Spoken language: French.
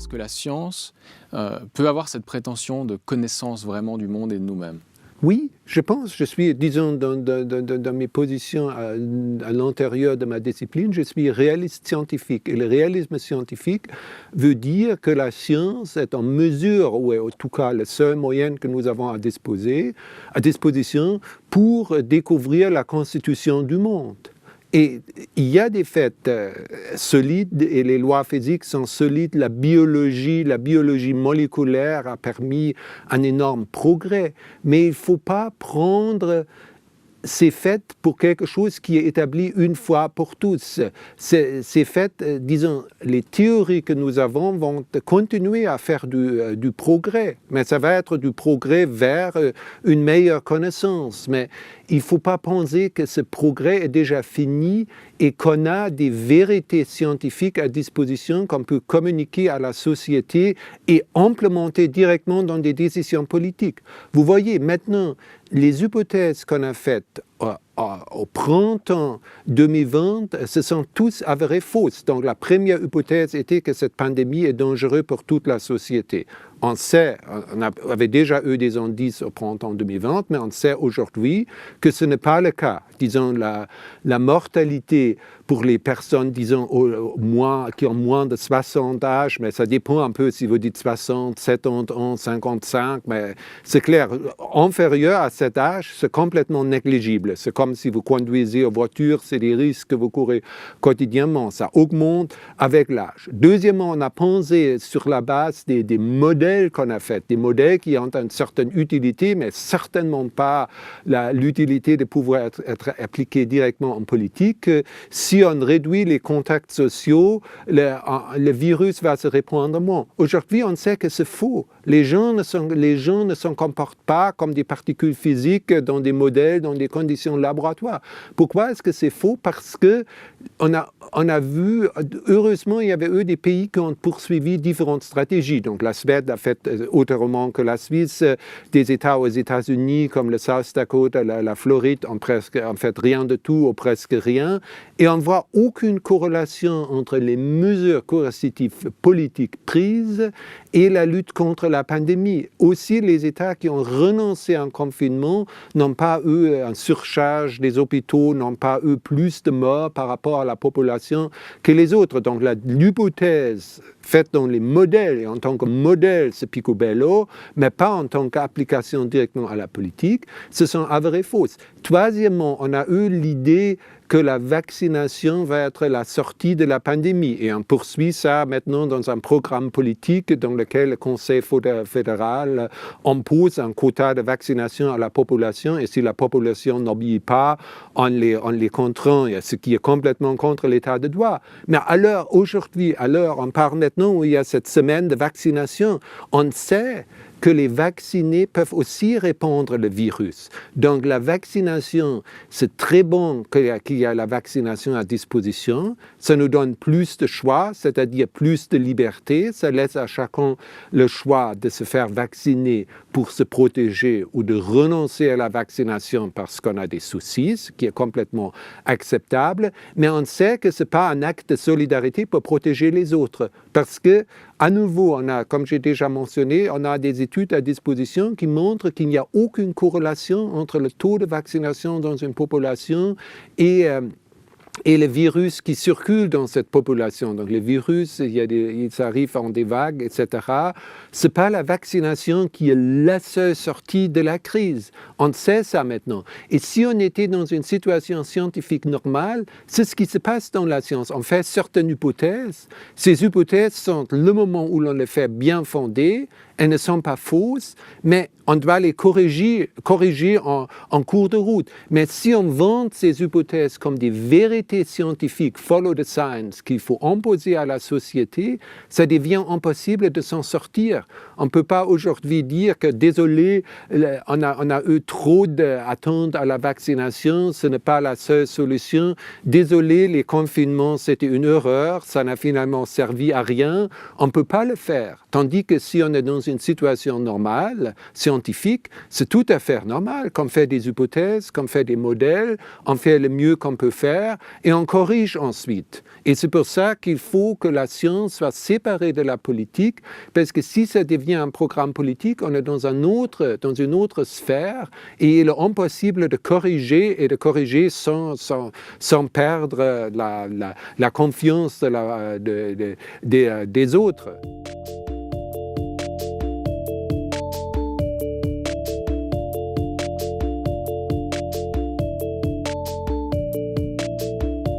que la science peut avoir cette prétention de connaissance vraiment du monde et de nous-mêmes? Oui, je pense, je suis, disons, dans mes positions à l'intérieur de ma discipline, je suis réaliste scientifique. Et le réalisme scientifique veut dire que la science est en mesure, ou en tout cas le seul moyen que nous avons à disposition pour découvrir la constitution du monde. Et il y a des faits solides et les lois physiques sont solides. La biologie moléculaire a permis un énorme progrès. Mais il ne faut pas prendre ces faits pour quelque chose qui est établi une fois pour tous. Ces faits, disons, les théories que nous avons vont continuer à faire du progrès, mais ça va être du progrès vers une meilleure connaissance. Mais il ne faut pas penser que ce progrès est déjà fini et qu'on a des vérités scientifiques à disposition qu'on peut communiquer à la société et implémenter directement dans des décisions politiques. Vous voyez, maintenant, les hypothèses qu'on a faites au printemps 2020, se sont tous avérées fausses. Donc la première hypothèse était que cette pandémie est dangereuse pour toute la société. On sait, on avait déjà eu des indices au printemps 2020, mais on sait aujourd'hui que ce n'est pas le cas. Disons, la mortalité pour les personnes, disons, qui ont moins de 60 ans, mais ça dépend un peu si vous dites 60, 70, 55, mais c'est clair, inférieur à cet âge, c'est complètement négligible. C'est comme si vous conduisez en voiture, c'est des risques que vous courez quotidiennement. Ça augmente avec l'âge. Deuxièmement, on a pensé sur la base des modèles qu'on a fait, des modèles qui ont une certaine utilité, mais certainement pas l'utilité de pouvoir être appliqués directement en politique. Si on réduit les contacts sociaux, le virus va se répandre moins. Aujourd'hui, on sait que c'est faux. Les gens ne se comportent pas comme des particules physiques dans des modèles, dans des conditions laboratoires. Pourquoi est-ce que c'est faux? Parce que on a vu, heureusement, il y avait eu des pays qui ont poursuivi différentes stratégies. Donc la Suède a fait autrement que la Suisse, des États aux États-Unis comme le South Dakota, la Floride, en fait rien de tout ou presque rien. Et on ne voit aucune corrélation entre les mesures coercitives politiques prises et la lutte contre la pandémie. Aussi, les États qui ont renoncé à un confinement n'ont pas eu un surcharge des hôpitaux, n'ont pas eu plus de morts par rapport à la population que les autres. Donc l'hypothèse faite dans les modèles, et en tant que modèle, c'est picobello, mais pas en tant qu'application directement à la politique, se sont avérées fausses. Troisièmement, on a eu l'idée que la vaccination va être la sortie de la pandémie. Et on poursuit ça maintenant dans un programme politique dans lequel le Conseil fédéral impose un quota de vaccination à la population. Et si la population n'obéit pas, on les contraint, ce qui est complètement contre l'état de droit. Mais aujourd'hui, on parle maintenant où il y a cette semaine de vaccination, on sait que les vaccinés peuvent aussi répandre le virus. Donc la vaccination, c'est très bon qu'il y ait la vaccination à disposition. Ça nous donne plus de choix, c'est-à-dire plus de liberté. Ça laisse à chacun le choix de se faire vacciner pour se protéger ou de renoncer à la vaccination parce qu'on a des soucis, ce qui est complètement acceptable. Mais on sait que ce n'est pas un acte de solidarité pour protéger les autres. Parce que, à nouveau, comme j'ai déjà mentionné, on a des études à disposition qui montrent qu'il n'y a aucune corrélation entre le taux de vaccination dans une population et le virus qui circule dans cette population. Donc le virus, il arrive en des vagues, etc. Ce n'est pas la vaccination qui est la seule sortie de la crise. On sait ça maintenant. Et si on était dans une situation scientifique normale, c'est ce qui se passe dans la science. On fait certaines hypothèses. Ces hypothèses sont le moment où l'on les fait bien fondées. Elles ne sont pas fausses, mais on doit les corriger en cours de route. Mais si on vante ces hypothèses comme des vérités scientifiques, follow the science, qu'il faut imposer à la société, ça devient impossible de s'en sortir. On ne peut pas aujourd'hui dire que, désolé, on a eu trop d'attentes à la vaccination, ce n'est pas la seule solution. Désolé, les confinements, c'était une erreur, ça n'a finalement servi à rien. On ne peut pas le faire. Tandis que si on est dans une situation normale, scientifique, c'est tout à fait normal qu'on fait des hypothèses, qu'on fait des modèles, on fait le mieux qu'on peut faire et on corrige ensuite. Et c'est pour ça qu'il faut que la science soit séparée de la politique, parce que si ça devient un programme politique, on est dans une autre sphère et il est impossible de corriger et de corriger sans perdre la confiance des autres.